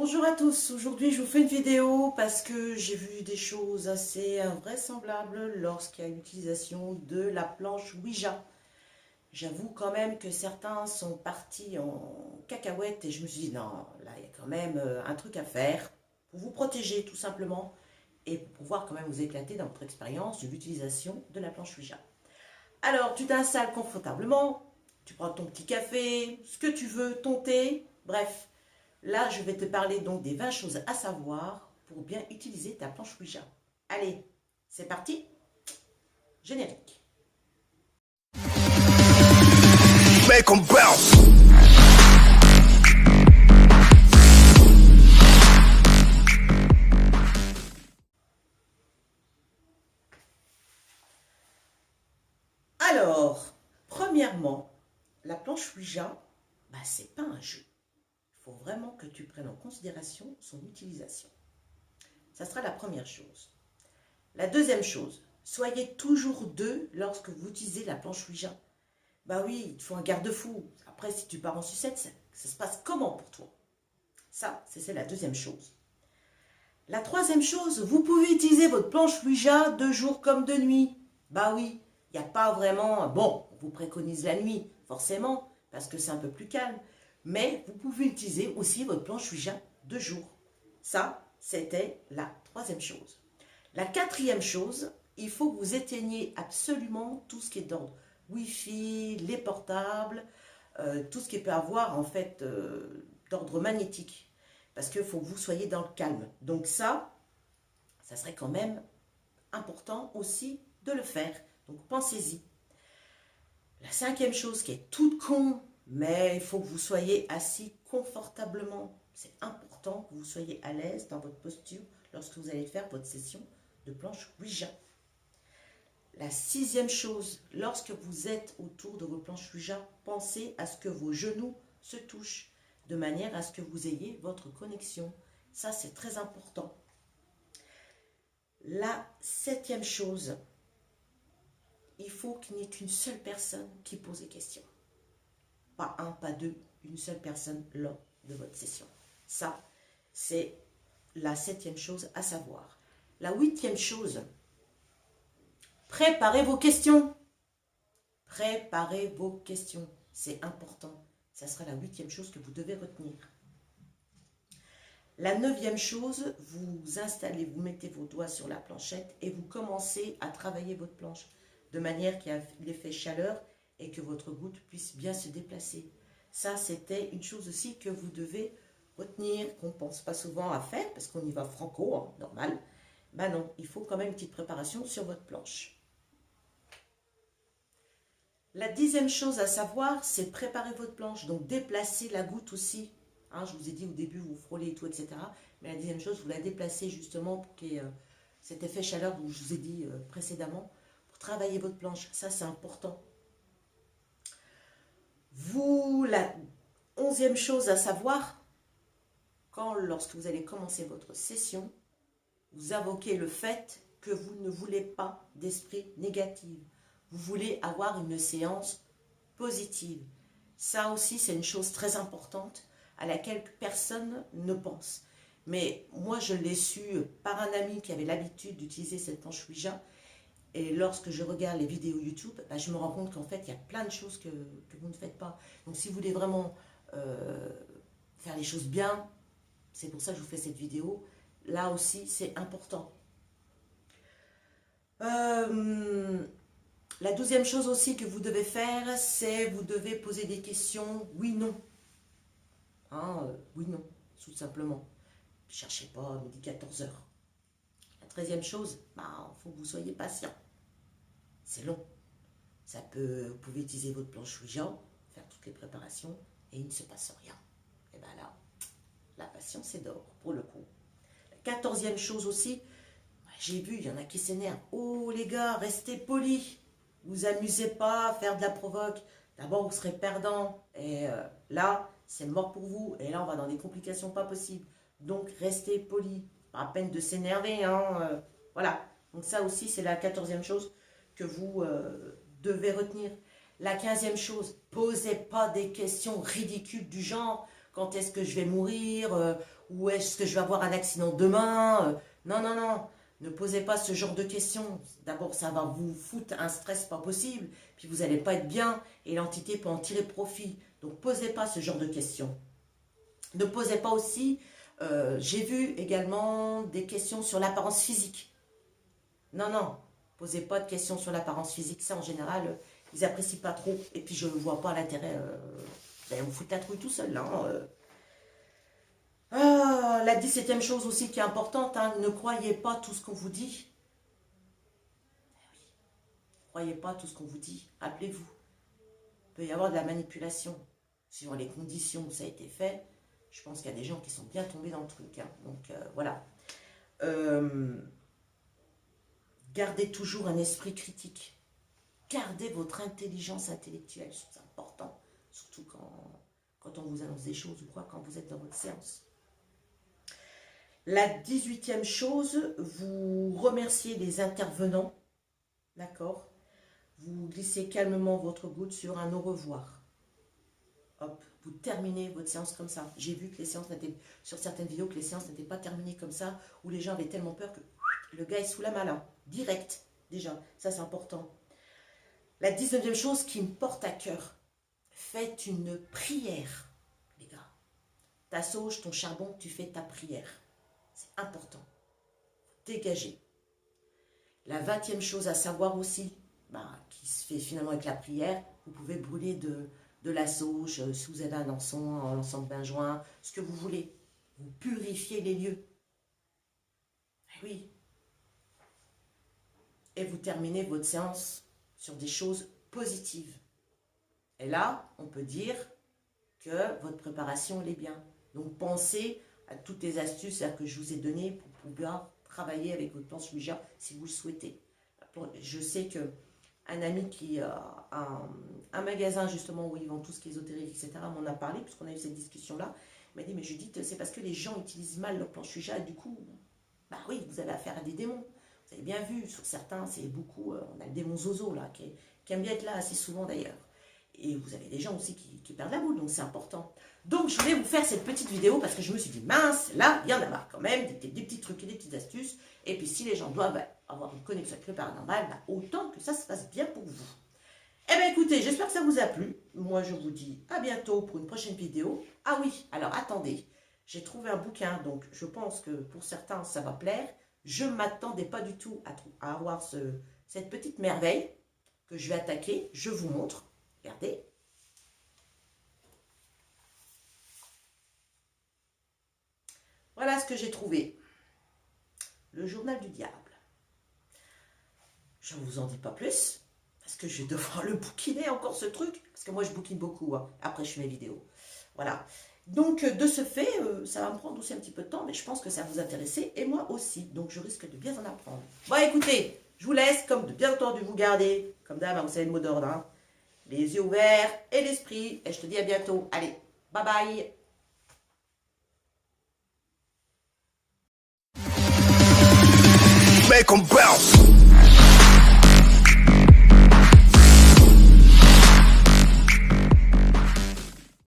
Bonjour à tous, aujourd'hui je vous fais une vidéo parce que j'ai vu des choses assez invraisemblables lorsqu'il y a l'utilisation de la planche Ouija. J'avoue quand même que certains sont partis en cacahuète et je me suis dit non, là il y a quand même un truc à faire pour vous protéger tout simplement et pour pouvoir quand même vous éclater dans votre expérience de l'utilisation de la planche Ouija. Alors tu t'installes confortablement, tu prends ton petit café, ce que tu veux, ton thé, bref. Là, je vais te parler donc des 20 choses à savoir pour bien utiliser ta planche Ouija. Allez, c'est parti, générique. Make 'em bounce. Alors, premièrement, la planche Ouija, c'est pas un jeu. Il faut vraiment que tu prennes en considération son utilisation. Ça sera la première chose. La deuxième chose, soyez toujours deux lorsque vous utilisez la planche Ouija. Bah oui, il te faut un garde-fou. Après, si tu pars en sucette, ça se passe comment pour toi? Ça, c'est la deuxième chose. La troisième chose, vous pouvez utiliser votre planche Ouija de jour comme de nuit. Bah oui, il n'y a pas vraiment... Bon, on vous préconise la nuit, forcément, parce que c'est un peu plus calme. Mais vous pouvez utiliser aussi votre planche Ouija de jour. Ça, c'était la troisième chose. La quatrième chose, il faut que vous éteigniez absolument tout ce qui est d'ordre Wi-Fi, les portables, tout ce qui peut avoir en fait d'ordre magnétique. Parce qu'il faut que vous soyez dans le calme. Donc ça serait quand même important aussi de le faire. Donc pensez-y. La cinquième chose qui est toute con, mais il faut que vous soyez assis confortablement. C'est important que vous soyez à l'aise dans votre posture lorsque vous allez faire votre session de planche Ouija. La sixième chose, lorsque vous êtes autour de vos planches Ouija, pensez à ce que vos genoux se touchent, de manière à ce que vous ayez votre connexion. Ça, c'est très important. La septième chose, il faut qu'il n'y ait qu'une seule personne qui pose des questions. Pas un, pas deux, une seule personne lors de votre session. Ça, c'est la septième chose à savoir. La huitième chose, préparez vos questions. Préparez vos questions. C'est important. Ça sera la huitième chose que vous devez retenir. La neuvième chose, vous installez, vous mettez vos doigts sur la planchette et vous commencez à travailler votre planche de manière qu'il y ait l'effet chaleur et que votre goutte puisse bien se déplacer. Ça, c'était une chose aussi que vous devez retenir, qu'on ne pense pas souvent à faire parce qu'on y va franco, hein, normal. Ben non, il faut quand même une petite préparation sur votre planche. La dixième chose à savoir, c'est préparer votre planche, donc déplacer la goutte aussi. Hein, je vous ai dit au début, vous frôlez et tout, etc. Mais la dixième chose, vous la déplacez justement pour qu'il y ait cet effet chaleur dont je vous ai dit précédemment, pour travailler votre planche. Ça, c'est important. La onzième chose à savoir, lorsque vous allez commencer votre session, vous invoquez le fait que vous ne voulez pas d'esprit négatif. Vous voulez avoir une séance positive. Ça aussi, c'est une chose très importante à laquelle personne ne pense. Mais moi, je l'ai su par un ami qui avait l'habitude d'utiliser cette planche Ouija. Et lorsque je regarde les vidéos YouTube, je me rends compte qu'en fait, il y a plein de choses que vous ne faites pas. Donc, si vous voulez vraiment faire les choses bien, c'est pour ça que je vous fais cette vidéo. Là aussi, c'est important. La douzième chose aussi que vous devez faire, c'est vous devez poser des questions oui-non. Oui-non, tout simplement. Ne cherchez pas à midi 14h. La 13e chose, il faut que vous soyez patient. C'est long. Vous pouvez utiliser votre planche Ouija, faire toutes les préparations et il ne se passe rien. Et bien là, la patience est d'or pour le coup. La 14e chose aussi, j'ai vu, il y en a qui s'énervent. Oh les gars, restez polis. Vous amusez pas à faire de la provoque. D'abord, vous serez perdant. Et là, c'est mort pour vous. Et là, on va dans des complications pas possibles. Donc, restez poli. Pas à peine de s'énerver. Voilà. Donc, ça aussi, c'est la 14e chose que vous devez retenir. La 15e chose, posez pas des questions ridicules du genre quand est-ce que je vais mourir, ou est-ce que je vais avoir un accident demain. Non, non, non, ne posez pas ce genre de questions. D'abord, ça va vous foutre un stress pas possible, puis vous n'allez pas être bien, et l'entité peut en tirer profit. Donc, posez pas ce genre de questions. Ne posez pas aussi, j'ai vu également des questions sur l'apparence physique. Non, non, posez pas de questions sur l'apparence physique. Ça, en général, ils apprécient pas trop. Et puis, je ne vois pas l'intérêt. Vous allez vous foutre la trouille tout seul, là. La 17e chose aussi qui est importante, hein, ne croyez pas tout ce qu'on vous dit. Ne croyez pas tout ce qu'on vous dit. Rappelez-vous, il peut y avoir de la manipulation. Suivant les conditions où ça a été fait, je pense qu'il y a des gens qui sont bien tombés dans le truc. Hein. Donc, voilà. Gardez toujours un esprit critique. Gardez votre intelligence intellectuelle. C'est important. Surtout quand on vous annonce des choses ou quoi, quand vous êtes dans votre séance. La 18e chose, vous remerciez les intervenants. D'accord? Vous glissez calmement votre goutte sur un au revoir. Hop, vous terminez votre séance comme ça. J'ai vu que les séances n'étaient, sur certaines vidéos, que les séances n'étaient pas terminées comme ça, où les gens avaient tellement peur que le gars est sous la main là, direct, déjà. Ça, c'est important. La 19e chose qui me porte à cœur, faites une prière, les gars. Ta sauge, ton charbon, tu fais ta prière. C'est important. Dégagez. La 20e chose à savoir aussi, qui se fait finalement avec la prière, vous pouvez brûler de la sauge, si vous avez un encens de benjoin, ce que vous voulez. Vous purifiez les lieux. Oui. Et vous terminez votre séance sur des choses positives. Et là, on peut dire que votre préparation, elle est bien. Donc, pensez à toutes les astuces que je vous ai données pour pouvoir travailler avec votre planche Ouija si vous le souhaitez. Je sais qu'un ami qui a un magasin justement où ils vendent tout ce qui est ésotérique, etc. m'en a parlé, puisqu'on a eu cette discussion-là. Il m'a dit, mais Judith, c'est parce que les gens utilisent mal leur planche Ouija et du coup, oui, vous avez affaire à des démons. Vous avez bien vu, sur certains, c'est beaucoup, on a le démon Zozo là, qui aime bien être là assez souvent d'ailleurs. Et vous avez des gens aussi qui perdent la boule, donc c'est important. Donc, je voulais vous faire cette petite vidéo parce que je me suis dit, mince, là, il y en a marre quand même, des petits trucs et des petites astuces. Et puis, si les gens doivent avoir une connexion avec le paranormal, autant que ça se passe bien pour vous. Eh bien, écoutez, j'espère que ça vous a plu. Moi, je vous dis à bientôt pour une prochaine vidéo. Ah oui, alors attendez, j'ai trouvé un bouquin, donc je pense que pour certains, ça va plaire. Je ne m'attendais pas du tout à avoir cette petite merveille que je vais attaquer. Je vous montre. Regardez. Voilà ce que j'ai trouvé. Le journal du diable. Je ne vous en dis pas plus, parce que je vais devoir le bouquiner encore ce truc. Parce que moi, je bouquine beaucoup. Hein. Après, je fais mes vidéos. Voilà. Donc, de ce fait, ça va me prendre aussi un petit peu de temps, mais je pense que ça va vous intéresser, et moi aussi. Donc, je risque de bien en apprendre. Bon, écoutez, je vous laisse, comme de bien entendu vous garder, comme d'hab, vous savez le mot d'ordre, hein, les yeux ouverts et l'esprit. Et je te dis à bientôt. Allez, bye bye. Make 'em bounce.